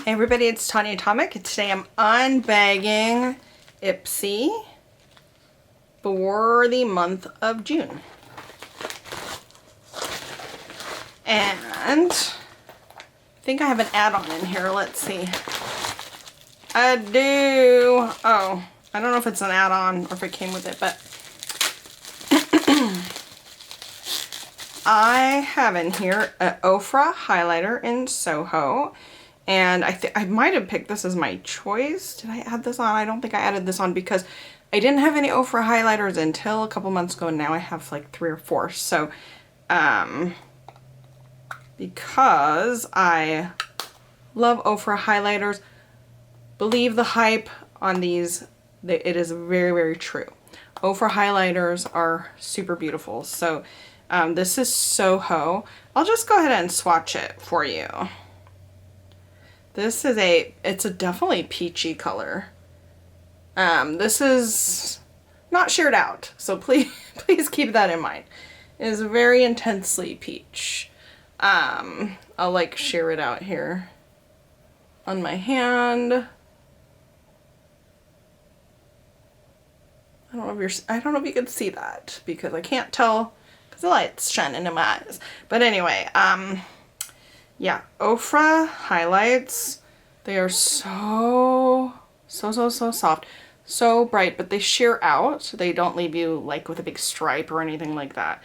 Hey everybody, it's Tanya Atomic, and today I'm unbagging Ipsy for the month of June. And I think I have an add-on in here. Let's see. I do. Oh, I don't know if it's an add-on or if it came with it, but I have in here an Ofra highlighter in Soho. And I might have picked this as my choice. Did I add this on? I don't think I added this on because I didn't have any Ofra highlighters until a couple months ago. And now I have like 3 or 4. So, because I love Ofra highlighters, believe the hype on these. It is very, very true. Ofra highlighters are super beautiful. So, this is Soho. I'll just go ahead and swatch it for you. This is it's a definitely peachy color. This is not sheared out, so please keep that in mind. It is very intensely peach. I'll like shear it out here on my hand. I don't know if you can see that because I can't tell because the light's shining in my eyes. But anyway, yeah, Ofra highlights, they are so soft, so bright, but they sheer out. They don't leave you like with a big stripe or anything like that.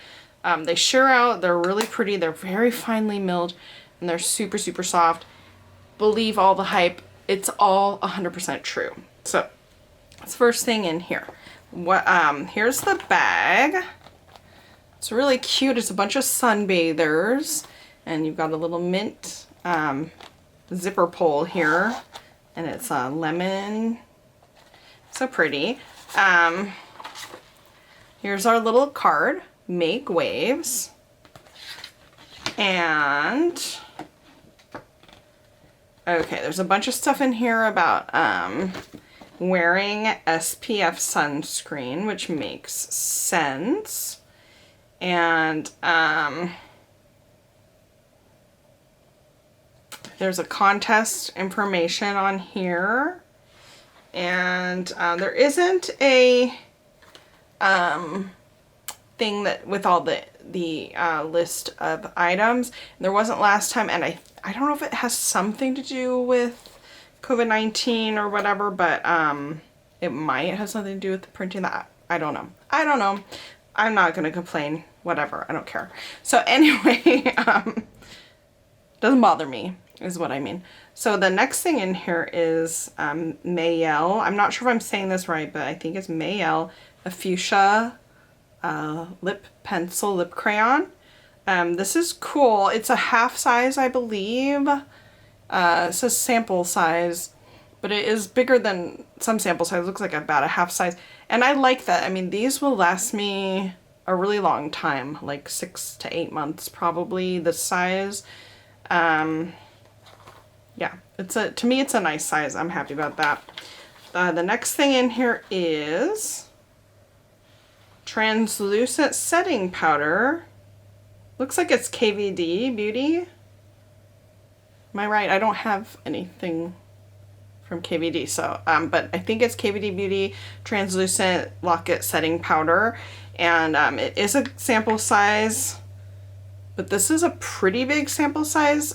They sheer out, they're really pretty, they're very finely milled, and they're super, super soft. Believe all the hype, it's all 100% true. So, that's the first thing in here. Here's the bag. It's really cute, it's a bunch of sunbathers. And you've got a little mint zipper pull here. And it's a lemon. So pretty. Here's our little card. Make waves. And okay, there's a bunch of stuff in here about wearing SPF sunscreen, which makes sense. And there's a contest information on here, and there isn't a thing that with all the list of items. There wasn't last time, and I don't know if it has something to do with COVID-19 or whatever, but it might have something to do with the printing. That I don't know. I'm not gonna complain. Whatever. I don't care. So anyway, doesn't bother me. Is what I mean. So the next thing in here is Mayel. I'm not sure if I'm saying this right, but I think it's Mayel, a fuchsia lip pencil, lip crayon. This is cool. It's a half size, I believe. It says sample size, but it is bigger than some sample size. It looks like about a half size. And I like that. I mean, these will last me a really long time, like 6 to 8 months probably, this size. Yeah, to me it's a nice size. I'm happy about that. The next thing in here is translucent setting powder. Looks like it's KVD Beauty. Am I right? I don't have anything from KVD, so but I think it's KVD Beauty translucent locket setting powder, and it is a sample size, but this is a pretty big sample size.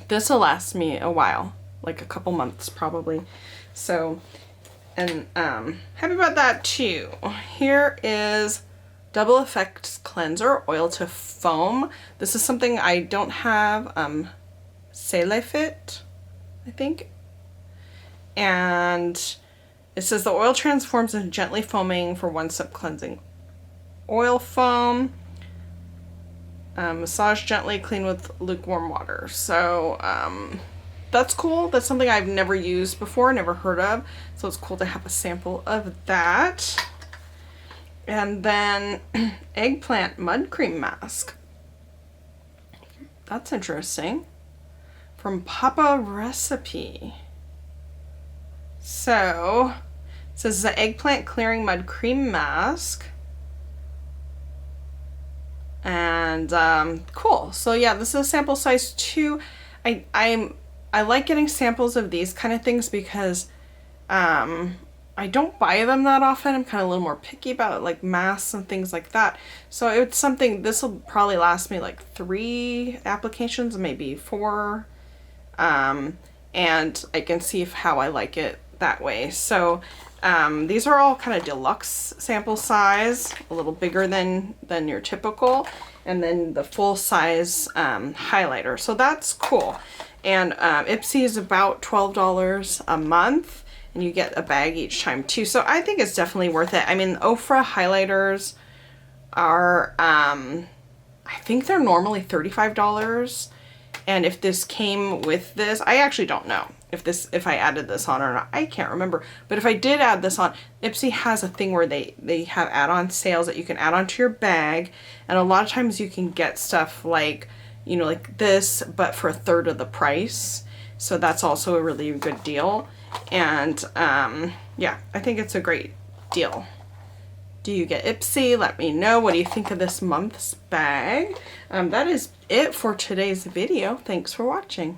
This will last me a while, like a couple months probably. So, and happy about that too. Here is Double Effects Cleanser Oil to Foam. This is something I don't have. Celefit, I think. And it says the oil transforms into gently foaming for one-step cleansing oil foam. Massage gently, clean with lukewarm water. So that's cool. That's something I've never used before, never heard of. So it's cool to have a sample of that. And then eggplant mud cream mask. That's interesting. From Papa Recipe. So it says the eggplant clearing mud cream mask. And cool. So yeah, this is sample size 2. I I like getting samples of these kind of things because I don't buy them that often. I'm kind of a little more picky about like masks and things like that. So it's something, this will probably last me like 3 applications, maybe 4. And I can see how I like it that way. So these are all kind of deluxe sample size, a little bigger than your typical, and then the full size highlighter. So that's cool. And Ipsy is about $12 a month, and you get a bag each time too. So I think it's definitely worth it. I mean, Ofra highlighters are, I think they're normally $35. And if this came with this, I actually don't know if I added this on or not. I can't remember. But if I did add this on, Ipsy has a thing where they have add-on sales that you can add onto your bag. And a lot of times you can get stuff like, you know, like this, but for 1/3 of the price. So that's also a really good deal. And yeah, I think it's a great deal. Do you get Ipsy? Let me know. What do you think of this month's bag? That is it for today's video. Thanks for watching.